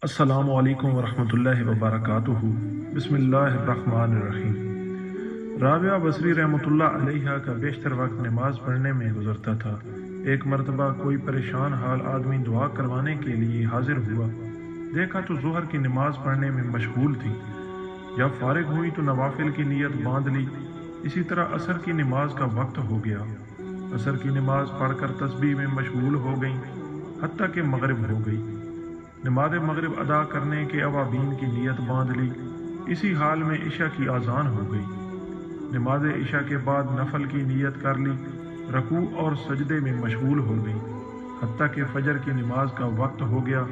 अस्सलामु अलैकुम वरहमतुल्लाहि वबरकातुहू। बिस्मिल्लाहिर्रहमानिर्रहीम। राबिया बसरी रहमतुल्लाह अलैहा का बेशतर वक्त नमाज पढ़ने में गुजरता था। एक मरतबा कोई परेशान हाल आदमी दुआ करवाने के लिए हाजिर हुआ। देखा तो ज़ुहर की नमाज पढ़ने में मशगूल थी। जब फारिग हुई तो नवाफिल की नीयत बांध ली। इसी तरह असर की नमाज का वक्त हो गया। असर की नमाज पढ़कर तस्बीह में मशगूल हो गई, हत्ता कि मगरिब हो गई। नमाज मगरिब अदा करने के अवाबीन की नीयत बांध ली। इसी हाल में इशा की आज़ान हो गई। नमाज इशा के बाद नफल की नीयत कर ली। रकू और सजदे में मशगूल हो गई, हत्ता कि फजर की नमाज का वक्त हो गया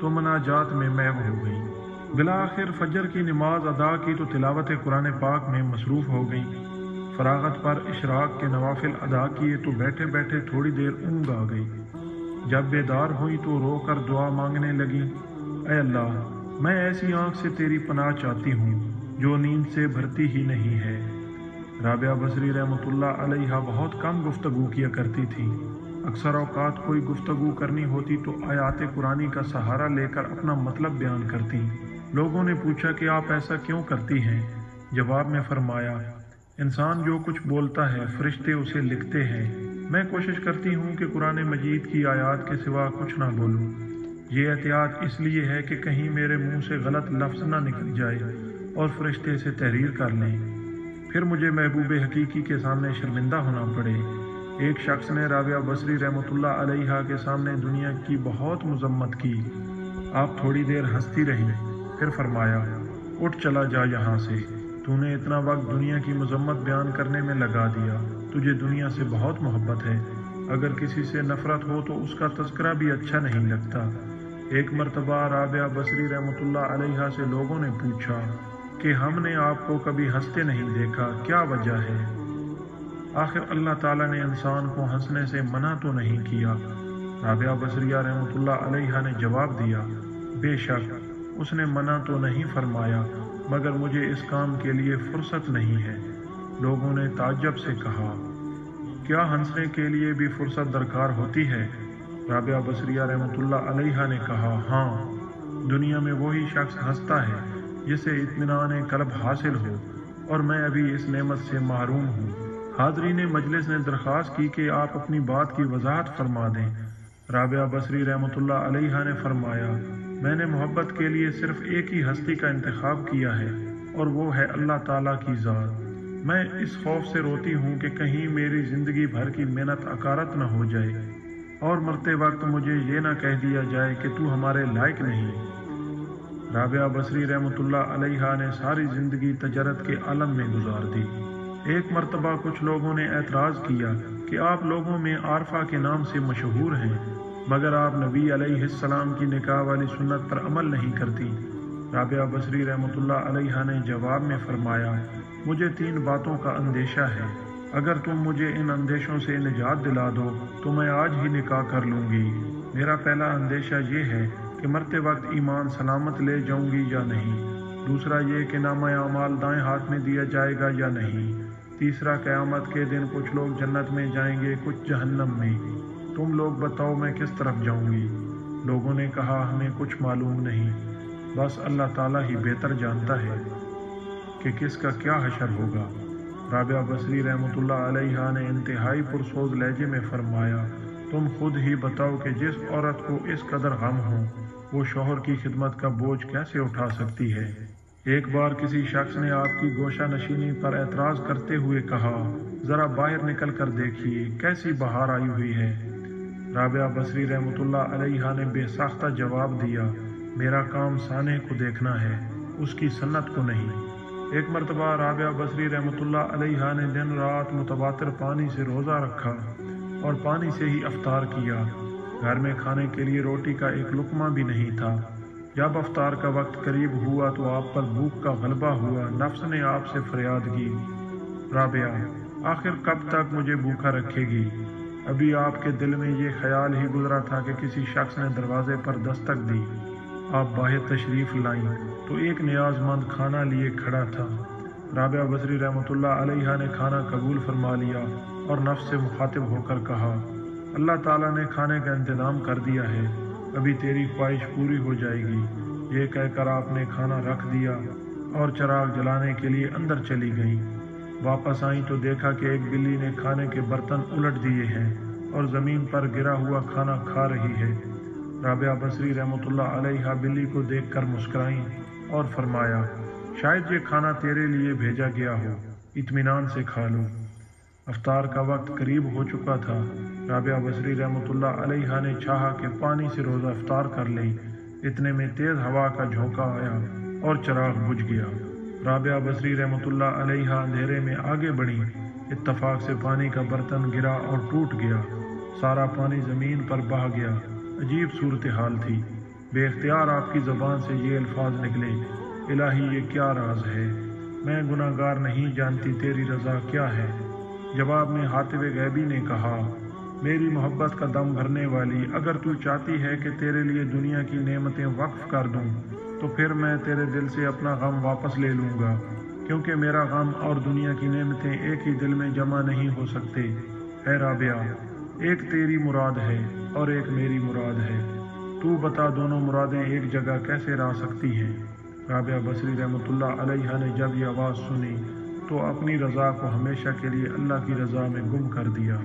तो मनाजात में महव हो गई। बिला आखिर फजर की नमाज अदा की तो तिलावत कुरान पाक में मसरूफ़ हो गई। फरागत पर इशराक के नवाफिल अदा किए तो बैठे बैठे थोड़ी देर ऊँग आ गई। जब बेदार हुई तो रोकर दुआ मांगने लगी, ऐ अल्लाह, मैं ऐसी आँख से तेरी पनाह चाहती हूँ जो नींद से भरती ही नहीं है। राबिया बसरी रहमतुल्लाह अलैहा बहुत कम गुफ्तगू किया करती थी। अक्सर औकात कोई गुफ्तगू करनी होती तो आयात कुरानी का सहारा लेकर अपना मतलब बयान करती। लोगों ने पूछा कि आप ऐसा क्यों करती हैं? जवाब में फरमाया, इंसान जो कुछ बोलता है फरिश्ते उसे लिखते हैं। मैं कोशिश करती हूँ कि कुरान मजीद की आयत के सिवा कुछ ना बोलूँ। ये एहतियात इसलिए है कि कहीं मेरे मुंह से गलत लफ्ज़ ना निकल जाए और फरिश्ते इसे तहरीर कर लें, फिर मुझे महबूब हकीकी के सामने शर्मिंदा होना पड़े। एक शख्स ने राबिया बसरी रहमतुल्लाह अलैहा के सामने दुनिया की बहुत मजम्मत की। आप थोड़ी देर हंसती रहीं, फिर फरमाया, उठ चला जा यहाँ से। तूने इतना वक्त दुनिया की मजम्मत बयान करने में लगा दिया। तुझे दुनिया से बहुत मोहब्बत है। अगर किसी से नफरत हो तो उसका तज़किरा भी अच्छा नहीं लगता। एक मरतबा राबिया बसरी रहमतुल्लाह अलैहा से लोगों ने पूछा कि हमने आपको कभी हंसते नहीं देखा, क्या वजह है? आखिर अल्लाह ताला ने इंसान को हंसने से मना तो नहीं किया। राबिया बसरिया रहमतुल्लाह अलैहा ने जवाब दिया, बेशक उसने मना तो नहीं फरमाया, मगर मुझे इस काम के लिए फुर्सत नहीं है। लोगों ने ताज्जुब से कहा, क्या हंसने के लिए भी फुर्सत दरकार होती है? राबिया बसरिया रहमतुल्लाह अलैहा ने कहा, हाँ, दुनिया में वही शख्स हंसता है जिसे इत्मीनान कल्ब हासिल हो, और मैं अभी इस नेमत से महरूम हूँ। हाज़रीन मजलिस ने दरख्वास्त की कि आप अपनी बात की वजाहत फरमा दें। राबिया बसरी रहमतुल्लाह अलैहा ने फरमाया, मैंने मोहब्बत के लिए सिर्फ एक ही हस्ती का इंतखाब किया है, और वो है अल्लाह ताला की ज़ात। मैं इस खौफ से रोती हूँ कि कहीं मेरी ज़िंदगी भर की मेहनत अकारत न हो जाए और मरते वक्त मुझे ये ना कह दिया जाए कि तू हमारे लायक नहीं। राबिया बसरी रहमतुल्लाह अलैहा ने सारी ज़िंदगी तजरत के आलम में गुजार दी। एक मरतबा कुछ लोगों ने एतराज़ किया कि आप लोगों में आरफा के नाम से मशहूर हैं, मगर आप नबी अलैहिस्सलाम की निकाह वाली सुन्नत पर अमल नहीं करती। राबिया बसरी रहमतुल्लाह अलैहा ने जवाब में फरमाया, मुझे 3 बातों का अंदेशा है। अगर तुम मुझे इन अंदेशों से निजात दिला दो तो मैं आज ही निकाह कर लूँगी। मेरा पहला अंदेशा ये है कि मरते वक्त ईमान सलामत ले जाऊँगी या नहीं। दूसरा ये कि नामा अमाल दाएं हाथ में दिया जाएगा या नहीं। तीसरा, क़यामत के दिन कुछ लोग जन्नत में जाएंगे, कुछ जहन्नम में। तुम लोग बताओ मैं किस तरफ जाऊँगी? लोगों ने कहा, हमें कुछ मालूम नहीं, बस अल्लाह ताला ही बेहतर जानता है कि किसका क्या हशर होगा। राबिया बसरी रहमतुल्लाह अलैहा ने इंतहाई पुरसोज लहजे में फरमाया, तुम खुद ही बताओ कि जिस औरत को इस कदर गम हो वो शौहर की खिदमत का बोझ कैसे उठा सकती है? एक बार किसी शख्स ने आपकी गोशा नशीनी पर एतराज़ करते हुए कहा, ज़रा बाहर निकल कर देखिए कैसी बहार आई हुई है। राबिया बसरी रहमतुल्लाह अलैहा ने बेसाख्ता जवाब दिया, मेरा काम साने को देखना है, उसकी सन्नत को नहीं। एक मरतबा राबिया बसरी रहमतुल्लाह अलैहा ने दिन रात मुतवातिर पानी से रोज़ा रखा और पानी से ही अफ्तार किया। घर में खाने के लिए रोटी का एक लुकमा भी नहीं था। जब अफ्तार का वक्त करीब हुआ तो आप पर भूख का गलबा हुआ। नफ्स ने आपसे फरियाद की, राबिया, आखिर कब तक मुझे भूखा रखेगी? अभी आपके दिल में ये ख्याल ही गुजरा था कि किसी शख्स ने दरवाजे पर दस्तक दी। आप बाहर तशरीफ़ लाईं तो एक नियाजमंद खाना लिए खड़ा था। राबिया बसरी रहमतुल्लाह अलैहा ने खाना कबूल फरमा लिया और नफ्स से मुखातिब होकर कहा, अल्लाह ताला ने खाने का इंतज़ाम कर दिया है, अभी तेरी ख्वाहिश पूरी हो जाएगी। یہ کہہ کر آپ نے کھانا رکھ دیا اور چراغ جلانے کے لیے اندر چلی گئیں۔ واپس آئیں تو دیکھا کہ ایک بلی نے کھانے کے برتن الٹ دیے ہیں اور زمین پر گرا ہوا کھانا کھا رہی ہے۔ رابعہ بصری رحمۃ اللہ علیہا بلی کو دیکھ کر مسکرائیں اور فرمایا، شاید یہ کھانا تیرے لیے بھیجا گیا ہو، اطمینان سے کھا لو۔ افطار کا وقت قریب ہو چکا تھا۔ رابعہ بصری رحمۃ اللہ علیہا نے چاہا کہ پانی سے روزہ افطار کر لیں۔ اتنے میں تیز ہوا کا جھونکا آیا اور چراغ بجھ گیا۔ رابعہ بصری رحمۃ اللہ علیہا اندھیرے میں آگے بڑھیں۔ اتفاق سے پانی کا برتن گرا اور ٹوٹ گیا۔ سارا پانی زمین پر بہہ گیا۔ عجیب صورتحال تھی۔ بے اختیار آپ کی زبان سے یہ الفاظ نکلے، الہی یہ کیا راز ہے؟ میں گناہ گار نہیں، جانتی تیری رضا کیا ہے؟ جواب میں حاتب غیبی نے کہا، میری محبت کا دم بھرنے والی، اگر تو چاہتی ہے کہ تیرے لیے دنیا کی نعمتیں وقف کر دوں تو پھر میں تیرے دل سے اپنا غم واپس لے لوں گا، کیونکہ میرا غم اور دنیا کی نعمتیں ایک ہی دل میں جمع نہیں ہو سکتے۔ اے رابعہ، ایک تیری مراد ہے اور ایک میری مراد ہے، تو بتا دونوں مرادیں ایک جگہ کیسے رہ سکتی ہیں؟ رابعہ بصری رحمۃ اللہ علیہا نے جب یہ آواز سنی تو اپنی رضا کو ہمیشہ کے لیے اللہ کی رضا میں گم کر دیا۔